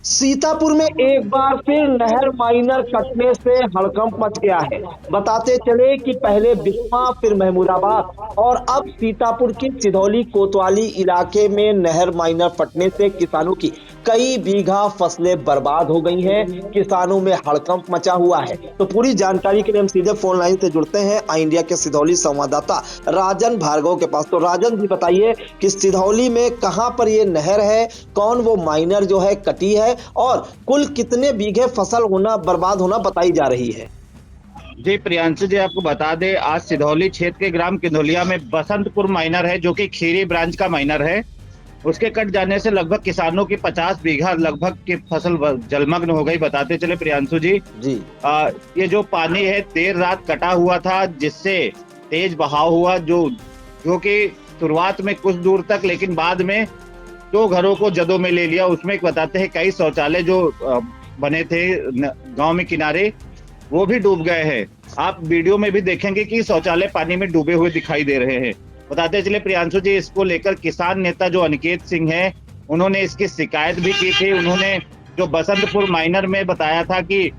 सीतापुर में एक बार फिर नहर माइनर कटने से हड़कंप मच गया है। बताते चले कि पहले बिस्वा, फिर महमूदाबाद और अब सीतापुर के सिधौली कोतवाली इलाके में नहर माइनर फटने से किसानों की कई बीघा फसलें बर्बाद हो गई हैं। किसानों में हड़कंप मचा हुआ है। तो पूरी जानकारी के लिए हम सीधे फोन लाइन से जुड़ते हैं आई इंडिया के सिधौली संवाददाता राजन भार्गव के पास। तो राजन जी बताइए कि सिधौली में कहां पर ये नहर है, कौन वो माइनर जो है कटी है और कुल कितने बीघे फसल होना बर्बाद होना बताई जा रही है। जी प्रियांशु जी, आपको बता दें, आज सिधौली क्षेत्र के ग्राम किंदौलिया में बसंतपुर माइनर है जो कि खीरी ब्रांच का माइनर है। उसके कट जाने से लगभग किसानों की 50 बीघा लगभग की फसल जलमग्न हो गई। बताते चले प्रियांशु जी, ये जो पानी है देर रात कटा हुआ था, जिससे तेज बहाव हुआ जो कि शुरुआत में कुछ दूर तक, लेकिन बाद में 2 घरों को जदों में ले लिया। उसमें बताते हैं कई शौचालय जो बने थे गांव में किनारे, वो भी डूब गए हैं। आप वीडियो में भी देखेंगे कि शौचालय पानी में डूबे हुए दिखाई दे रहे हैं। बताते चले प्रियांशु जी, इसको लेकर किसान नेता जो अनिकेत सिंह हैं, उन्होंने इसकी शिकायत भी की थी। उन्होंने जो बसंतपुर माइनर में बताया था कि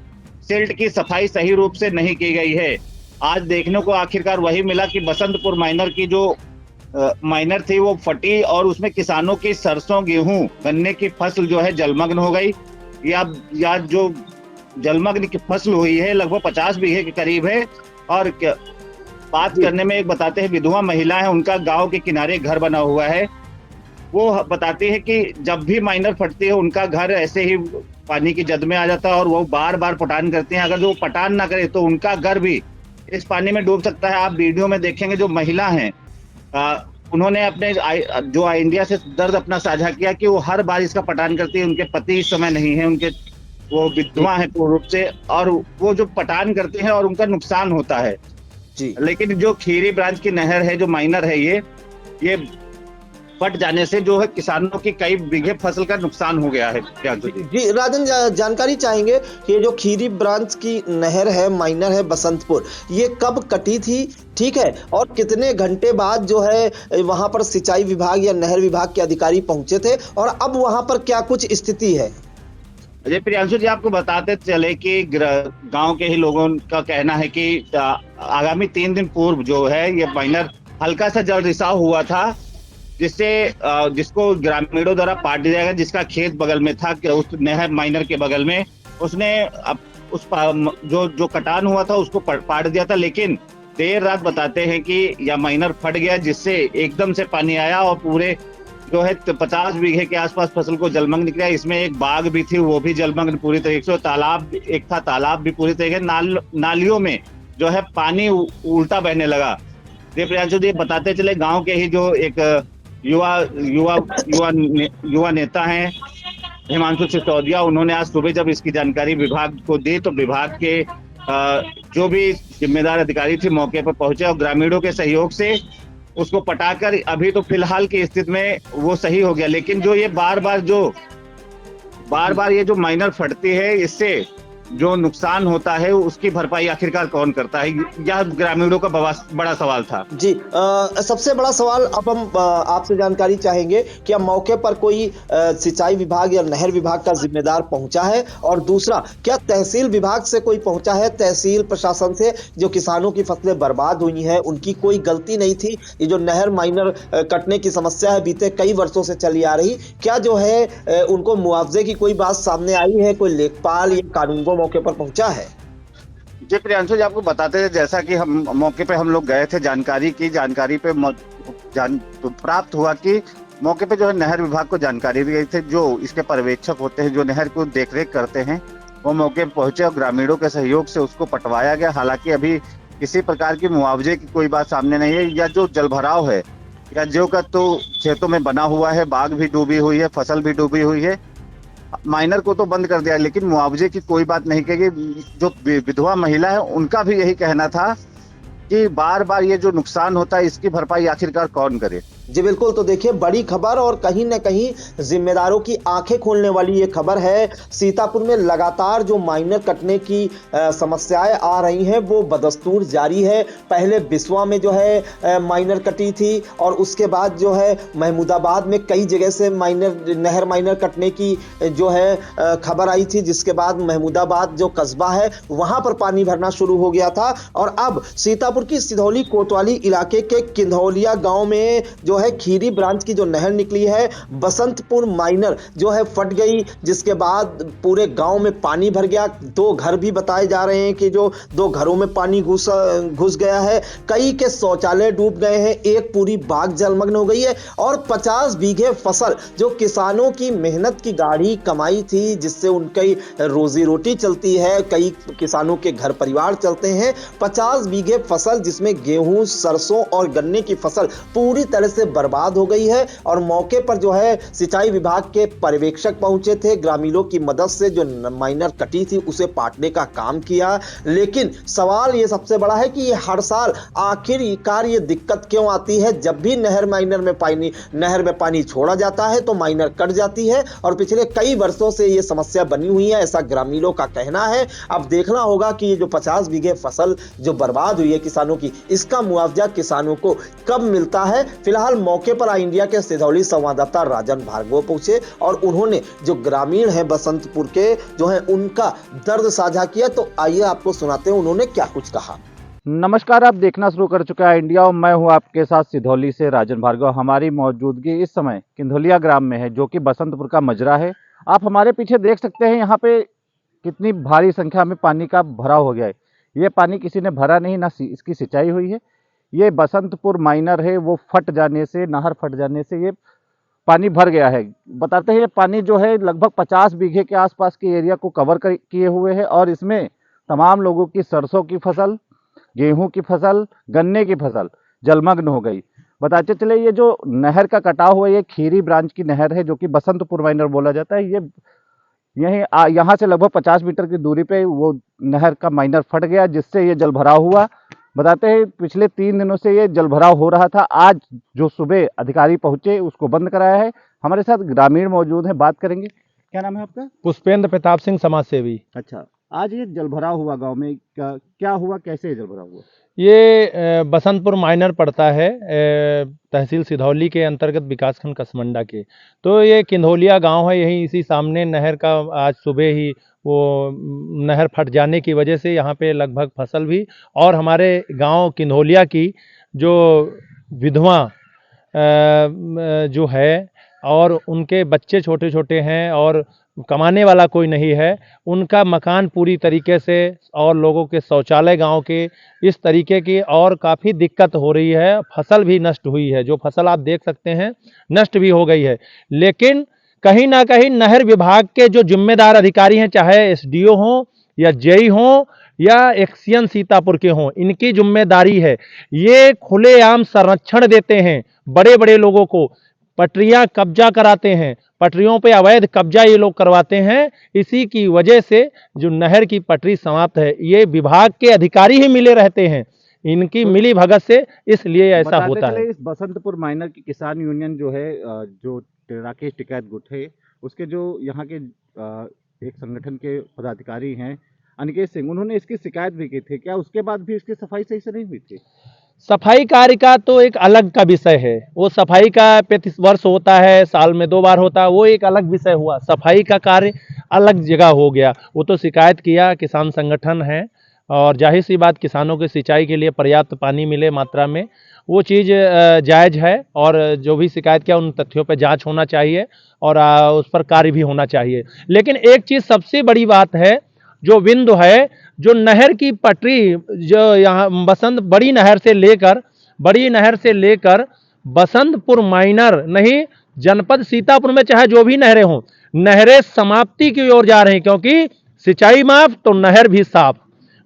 सिल्ट की सफाई सही रूप से नहीं की गई है। आज देखने को आखिरकार वही मिला कि बसंतपुर माइनर की जो माइनर थी वो फटी और उसमें किसानों की सरसों, गेहूं, गन्ने की फसल जो है जलमग्न हो गई। या जो जलमग्न की फसल हुई है लगभग 50 बीघे के करीब है। और बात करने में एक बताते हैं विधवा महिला है, उनका गांव के किनारे घर बना हुआ है। वो बताती है कि जब भी माइनर फटती है उनका घर ऐसे ही पानी की जद में आ जाता है और वो बार बार पटान करते हैं। अगर जो पटान ना करे तो उनका घर भी इस पानी में डूब सकता है। आप वीडियो में देखेंगे जो महिला है, उन्होंने अपने जो इंडिया से दर्द अपना साझा किया कि वो हर बार इसका पटान करती है। उनके पति इस समय नहीं है, उनके वो विधवा है पूर्ण रूप से, और वो जो पटान करते हैं और उनका नुकसान होता है जी। लेकिन जो खीरी ब्रांच की नहर है, जो माइनर है, ये फट जाने से जो है किसानों की कई बीघे फसल का नुकसान हो गया है। जी राजन, जानकारी चाहेंगे कि जो खीरी ब्रांच की नहर है, माइनर है बसंतपुर, ये कब कटी थी, ठीक है, और कितने घंटे बाद जो है वहां पर सिंचाई विभाग या नहर विभाग के अधिकारी पहुंचे थे, और अब वहां पर क्या कुछ स्थिति है। अजय प्रियांशु जी, आपको बताते चले कि गांव के ही लोगों का कहना है कि आगामी 3 दिन पूर्व जो है ये माइनर हल्का सा जल रिसाव हुआ था, जिसको ग्रामीणों द्वारा पाट दिया जाएगा। जिसका खेत बगल में था, उस नहर माइनर के बगल में, उसने उस जो कटान हुआ था उसको पाट दिया था। लेकिन देर रात बताते हैं कि यह माइनर फट गया, जिससे एकदम से पानी आया और पूरे जो है 50 बीघे के आसपास फसल को जलमग्न किया। इसमें एक बाग भी थी, वो भी जलमग्न पूरी तरीके से। तालाब भी पूरी तरीके से, नालियों में जो है पानी उल्टा बहने लगा। प्रियांशु जी, बताते चले गांव के ही जो एक युवा नेता हैं हिमांशु सिसोदिया, उन्होंने आज सुबह जब इसकी जानकारी विभाग को दी तो विभाग के जो भी जिम्मेदार अधिकारी थे मौके पर पहुंचे और ग्रामीणों के सहयोग से उसको पटाकर अभी तो फिलहाल की स्थिति में वो सही हो गया। लेकिन जो ये बार बार ये जो माइनर फटती है, इससे जो नुकसान होता है उसकी भरपाई आखिरकार कौन करता है, यह ग्रामीणों का बड़ा सवाल था। जी, सबसे बड़ा सवाल अब हम आपसे जानकारी चाहेंगे कि अब मौके पर कोई सिंचाई विभाग या नहर विभाग का जिम्मेदार पहुंचा है, और दूसरा क्या तहसील विभाग से कोई पहुंचा है, तहसील प्रशासन से, जो किसानों की फसलें बर्बाद हुई हैं, उनकी कोई गलती नहीं थी। ये जो नहर माइनर कटने की समस्या है बीते कई वर्षों से चली आ रही, क्या जो है उनको मुआवजे की कोई बात सामने आई है, कोई लेखपाल या कानूनगो मौके पर पहुंचा है। जी प्रियांशु जी, आपको बताते थे, जैसा कि हम मौके पे हम लोग गए थे, जानकारी पे प्राप्त हुआ कि मौके पे जो है नहर विभाग को जानकारी दी गई थी। जो इसके पर्यवेक्षक होते हैं, जो नहर को देखरेख करते हैं, वो मौके पे पहुंचे और ग्रामीणों के सहयोग से उसको पटवाया गया। हालांकि अभी किसी प्रकार की मुआवजे की कोई बात सामने नहीं है। या जो जलभराव है या जो का तो खेतों में बना हुआ है, बाग भी डूबी हुई है, फसल भी डूबी हुई है, माइनर को तो बंद कर दिया, लेकिन मुआवजे की कोई बात नहीं कही। जो विधवा महिला है उनका भी यही कहना था कि बार बार ये जो नुकसान होता है इसकी भरपाई आखिरकार कौन करे। जी बिल्कुल, तो देखिए बड़ी खबर और कहीं न कहीं जिम्मेदारों की आंखें खोलने वाली ये खबर है। सीतापुर में लगातार जो माइनर कटने की समस्याएं आ रही हैं वो बदस्तूर जारी है। पहले बिस्वा में जो है माइनर कटी थी और उसके बाद जो है महमूदाबाद में कई जगह से नहर माइनर कटने की जो है खबर आई थी, जिसके बाद महमूदाबाद जो कस्बा है वहां पर पानी भरना शुरू हो गया था। और अब सीतापुर की सिधौली कोतवाली इलाके के किंधौलिया गांव में जो है खीरी ब्रांच की जो नहर निकली है, बसंतपुर माइनर जो है फट गई, जिसके बाद पूरे गांव में पानी भर गया। 2 घर भी बताए जा रहे हैं कि जो 2 घरों में पानी घुस गया है। कई के शौचालय डूब गए हैं, एक पूरी बाग जलमग्न हो गई है और 50 बीघे फसल जो किसानों की मेहनत की गाढ़ी कमाई थी, जिससे उनकी रोजी रोटी चलती है, कई किसानों के घर परिवार चलते हैं, 50 बीघे फसल जिसमें गेहूं, सरसों और गन्ने की फसल पूरी तरह से बर्बाद हो गई है। और मौके पर जो है सिंचाई विभाग के पर्यवेक्षक पहुंचे थे, ग्रामीणों की मदद से जो माइनर कटी थी उसे पाटने का काम किया। लेकिन सवाल ये सबसे बड़ा है कि ये हर साल आखिरकार ये दिक्कत क्यों आती है? जब भी नहर में पानी छोड़ा जाता है तो माइनर कट जाती है और पिछले कई वर्षों से ये समस्या बनी हुई है, ऐसा ग्रामीणों का कहना है। अब देखना होगा कि ये जो 50 बीघे फसल जो बर्बाद हुई है किसानों की, इसका मुआवजा किसानों को कब मिलता है। फिलहाल मौके पर आई इंडिया के सिधौली संवाददाता राजन भार्गव पहुंचे और उन्होंने जो ग्रामीण हैं बसंतपुर के जो है उनका दर्द साझा किया। तो आइए आपको सुनाते हैं उन्होंने क्या कुछ कहा। नमस्कार, आप देखना शुरू कर चुका है इंडिया और मैं हूं आपके साथ सिधौली से राजन भार्गव। हमारी मौजूदगी इस समय किंधौलिया ग्राम में है जो कि बसंतपुर का मजरा है। आप हमारे पीछे देख सकते हैं यहाँ पे कितनी भारी संख्या में पानी का भराव हो गया है। ये पानी किसी ने भरा नहीं, ना इसकी सिंचाई हुई है। ये बसंतपुर माइनर है, वो फट जाने से, नहर फट जाने से ये पानी भर गया है। बताते हैं ये पानी जो है लगभग 50 बीघे के आसपास के एरिया को कवर किए हुए है और इसमें तमाम लोगों की सरसों की फसल, गेहूं की फसल, गन्ने की फसल जलमग्न हो गई। बताते चले ये जो नहर का कटाव हुआ ये खीरी ब्रांच की नहर है जो कि बसंतपुर माइनर बोला जाता है। ये यहाँ से लगभग 50 मीटर की दूरी पे वो नहर का माइनर फट गया जिससे ये जलभराव हुआ। बताते हैं पिछले 3 दिनों से ये जलभराव हो रहा था। आज जो सुबह अधिकारी पहुंचे उसको बंद कराया है। हमारे साथ ग्रामीण मौजूद हैं, बात करेंगे। क्या नाम है आपका? पुष्पेंद्र प्रताप सिंह, समाज सेवी। अच्छा, आज ये जलभराव हुआ गांव में, क्या हुआ, कैसे जलभराव हुआ? ये बसंतपुर माइनर पड़ता है तहसील सिधौली के अंतर्गत विकासखंड कसमंडा के। तो ये किंधौलिया गांव है, यहीं इसी सामने नहर का आज सुबह ही वो नहर फट जाने की वजह से यहाँ पे लगभग फसल भी और हमारे गांव किंधौलिया की जो विधवा जो है और उनके बच्चे छोटे छोटे हैं और कमाने वाला कोई नहीं है, उनका मकान पूरी तरीके से और लोगों के शौचालय गांव के इस तरीके की और काफ़ी दिक्कत हो रही है। फसल भी नष्ट हुई है, जो फसल आप देख सकते हैं नष्ट भी हो गई है। लेकिन कहीं ना कहीं नहर विभाग के जो जिम्मेदार अधिकारी हैं, चाहे एसडीओ हों या जेई हों या एक्सीएन सीतापुर के हों, इनकी जिम्मेदारी है। ये खुलेआम संरक्षण देते हैं, बड़े बड़े लोगों को पटरियां कब्जा कराते हैं, पटरियों पे अवैध कब्जा ये लोग करवाते हैं। इसी की वजह से जो नहर की पटरी समाप्त है, ये विभाग के अधिकारी ही मिले रहते हैं, इनकी मिली भगत से इसलिए ऐसा होता है। इस बसंतपुर माइनर की किसान यूनियन जो है, जो राकेश टिकैत गुट है, उसके जो यहाँ के एक संगठन के पदाधिकारी हैं अनिकेत सिंह, उन्होंने इसकी शिकायत भी की थी। क्या उसके बाद भी इसकी सफाई सही से नहीं हुई थी? सफाई कार्य का तो एक अलग का विषय है। वो सफाई का 35 वर्ष होता है, साल में 2 बार होता है, वो एक अलग विषय हुआ। सफाई का कार्य अलग जगह हो गया। वो तो शिकायत किया, किसान संगठन है और जाहिर सी बात किसानों के सिंचाई के लिए पर्याप्त पानी मिले मात्रा में, वो चीज़ जायज़ है और जो भी शिकायत किया उन तथ्यों पर जांच होना चाहिए और उस पर कार्य भी होना चाहिए। लेकिन एक चीज़ सबसे बड़ी बात है, जो बिंदु है, जो नहर की पटरी जो यहाँ बड़ी नहर से लेकर बसंतपुर माइनर नहीं, जनपद सीतापुर में चाहे जो भी नहरें हों, नहरें समाप्ति की ओर जा रही हैं। क्योंकि सिंचाई माफ तो नहर भी साफ,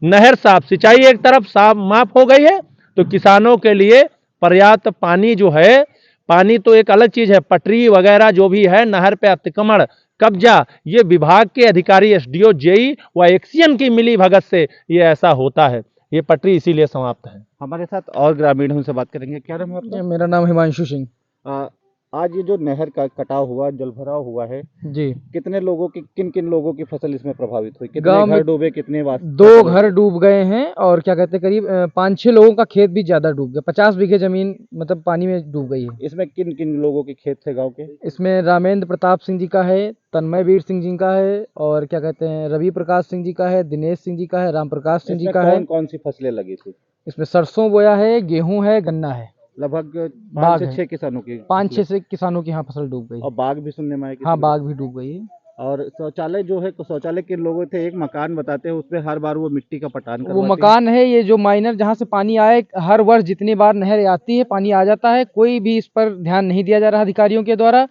नहर साफ, सिंचाई एक तरफ साफ माफ हो गई है तो किसानों के लिए पर्याप्त पानी जो है, पानी तो एक अलग चीज़ है, पटरी वगैरह जो भी है, नहर पे अतिक्रमण कब्जा, ये विभाग के अधिकारी एसडीओ जेई व एक्सीएन की मिली भगत से ये ऐसा होता है। ये पटरी इसीलिए समाप्त है। हमारे साथ और ग्रामीण उनसे बात करेंगे। क्या नाम है आपका? मेरा नाम हिमांशु सिंह। आज ये जो नहर का कटाव हुआ, जल भराव हुआ है, जी, कितने लोगों की, किन किन लोगों की फसल इसमें प्रभावित हुई? कितने गांव में घर डूबे, कितने 2 घर डूब गए हैं और क्या कहते हैं करीब 5-6 लोगों का खेत भी ज्यादा डूब गया। 50 बीघे जमीन मतलब पानी में डूब गई है। इसमें किन किन लोगों के खेत थे गांव के? इसमें रामेंद्र प्रताप सिंह जी का है, तन्मय वीर सिंह जी का है और क्या कहते हैं रवि प्रकाश सिंह जी का है, दिनेश सिंह जी का है, राम प्रकाश सिंह जी इसमें का है। कौन कौन सी फसलें लगी थी? इसमें सरसों बोया है, गेहूं है, गन्ना है। लगभग बाग 5 से है। 6 किसानों की 5-6 से किसानों की यहाँ फसल डूब गई। और बाग भी सुनने में आया हाँ, किसी बाग भी डूब गई है। के? और शौचालय जो है, शौचालय के लोगों थे, एक मकान बताते हैं उसपे हर बार वो मिट्टी का पटान वो करवाते हैं। मकान है, ये जो माइनर जहाँ से पानी आए, हर वर्ष जितनी बार नहर आती है पानी आ जाता है, कोई भी इस पर ध्यान नहीं दिया जा रहा अधिकारियों के द्वारा।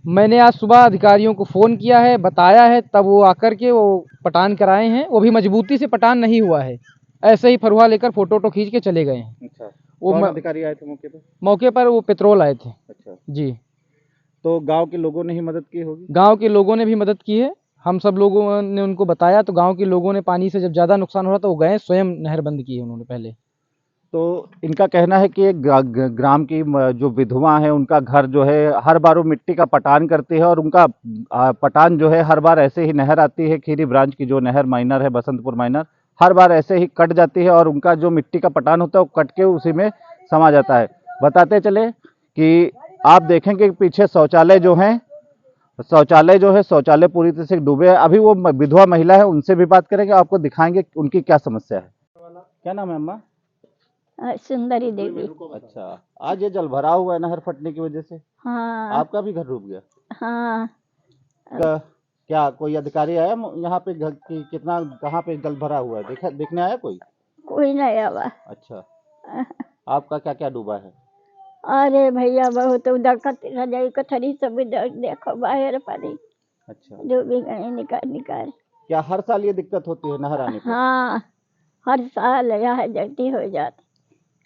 मैंने आज सुबह अधिकारियों को फ़ोन किया है, बताया है, तब वो आकर के वो पटान कराए हैं। वो भी मजबूती से पटान नहीं हुआ है, ऐसे ही फरुहा लेकर फोटो वोटो खींच के चले गए हैं। अच्छा, वो कौन अधिकारी आए थे मौके पे? मौके पर वो पेट्रोल आए थे। अच्छा, जी, तो गांव के लोगों ने ही मदद की होगी? गांव के लोगों ने भी मदद की है। हम सब लोगों ने उनको बताया तो गांव के लोगों ने, पानी से जब ज़्यादा नुकसान हो रहा तो वो गए, स्वयं नहर बंद की है उन्होंने पहले। तो इनका कहना है कि एक ग्राम की जो विधवा है, उनका घर जो है हर बार वो मिट्टी का पटान करती है और उनका पटान जो है हर बार ऐसे ही नहर आती है, खीरी ब्रांच की जो नहर माइनर है, बसंतपुर माइनर, हर बार ऐसे ही कट जाती है और उनका जो मिट्टी का पटान होता है वो कट के उसी में समा जाता है। बताते चले कि आप देखेंगे पीछे शौचालय जो है, शौचालय पूरी तरह से डूबे हैं। अभी वो विधवा महिला है, उनसे भी बात करेंगे, आपको दिखाएंगे उनकी क्या समस्या है। क्या नाम है अम्मा? सुंदरी देवी। अच्छा, आज ये जल भराव हुआ है नहर फटने की वजह से, हाँ आपका भी घर डूब गया? हाँ। क्या कोई अधिकारी आया यहाँ पे घर की कितना, कहाँ पे जल भरा हुआ है, देखने आया कोई? कोई नहीं आवा। अच्छा, आपका क्या क्या डूबा है? अरे भैया बहुत उदकत रजाई कथरी सब देखो बाहर पानी अच्छा, डूबी गए निकाल। क्या हर साल ये दिक्कत होती है नहर आने पर? हाँ, हर साल यह जल्दी हो जाती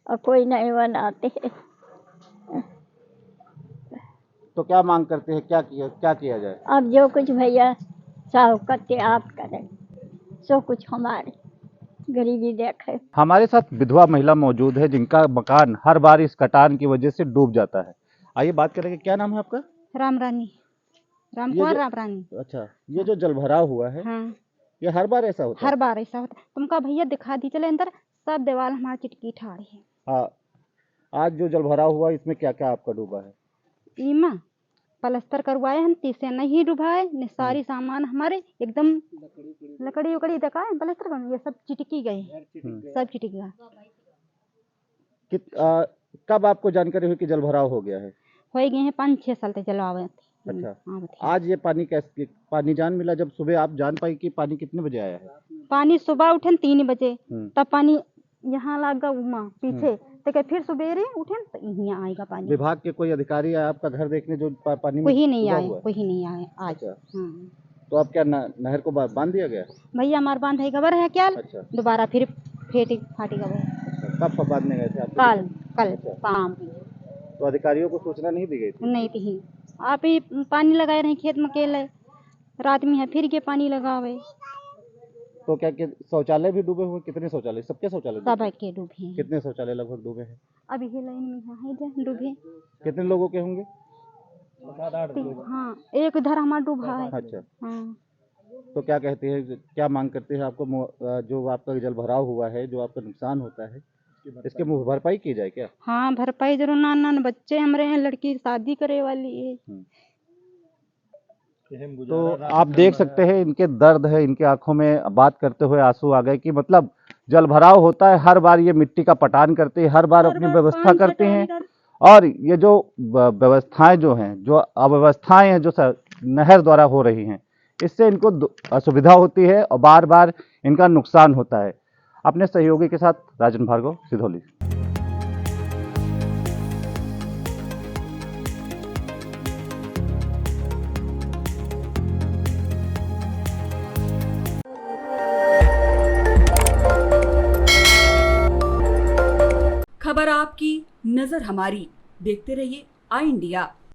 और कोई नहीं बनाते। तो क्या मांग करते हैं, क्या किया जाए? अब जो कुछ भैया साहब करते आप करें, सो कुछ हमारे गरीबी देखे। हमारे साथ विधवा महिला मौजूद है जिनका मकान हर बार इस कटान की वजह से डूब जाता है। आइए बात करेंगे, क्या नाम है आपका? राम रानी, रामकुमार राम रानी। अच्छा, ये जो जल भराव हुआ है, हाँ, ये हर बार ऐसा होता है? हर बार ऐसा होता है। तुमका भैया दिखा दी चले अंदर, सब दीवार हमारी चिटकी ठाड़ी है। हाँ, आज जो जल भराव हुआ इसमें क्या क्या आपका डूबा है? ईमा पलस्तर करवाए हम, तीसरे नहीं डुबाए ने, सारी सामान हमारे एकदम लकड़ी उकड़ी दिखाए पलस्तर कर, ये सब चिटकी गए, सब चिटक गया। कब आपको जानकारी हुई कि जल भराव हो गया है? हो गए हैं 5-6 साल तक जलवावे। अच्छा, हाँ, आज ये पानी जान मिला जब सुबह आप जान पाई कि पानी कितने बजे आया है? पानी सुबह उठे 3 बजे, हम्म। तब पानी यहाँ लगा उमा पीछे, तो फिर सवेरे उठे तो यहाँ आएगा पानी। विभाग के कोई अधिकारी आया आपका घर देखने जो पानी में कोई नहीं डूबा आए, हुआ है? कोई नहीं आए आज। अच्छा। हाँ। तो अब क्या नहर को बांध दिया गया? भैया हमारे बांध है खबर है क्या? अच्छा, दोबारा फिर फाटेगा वो। अच्छा, कब बांधने गए थे आप? कल अच्छा। शाम तो अधिकारियों को सूचना नहीं दी गई थी? नहीं थी। आप ही पानी लगाए रहे खेत में अकेले, रात में है फिर के पानी लगावे। तो क्या शौचालय भी डूबे हुए? कितने शौचालय? सबके शौचालय सब डूबे? के डूबे हैं। कितने शौचालय लगभग डूबे हैं? अभी ही लाइन में है जो डूबे। कितने लोगों के होंगे? हाँ, एक इधर हमारा डूबा है। अच्छा, हाँ। तो क्या कहते हैं, क्या मांग करते हैं आपको? जो आपका जल भराव हुआ है, जो आपका नुकसान होता है, इसके भरपाई की जाए क्या? हाँ, भरपाई जरूर। नान बच्चे हमारे हैं, लड़की शादी करे वाली है। तो आप देख सकते हैं इनके दर्द है, इनके आंखों में बात करते हुए आंसू आ गए कि मतलब जल भराव होता है, हर बार ये मिट्टी का पटान करते हैं, हर बार अपनी व्यवस्था करते हैं, और ये जो व्यवस्थाएं जो हैं, जो अव्यवस्थाएं हैं जो नहर द्वारा हो रही हैं, इससे इनको असुविधा होती है और बार बार इनका नुकसान होता है। अपने सहयोगी के साथ राजन भार्गव, सिधौली। खबर आपकी, नजर हमारी। देखते रहिए आई इंडिया।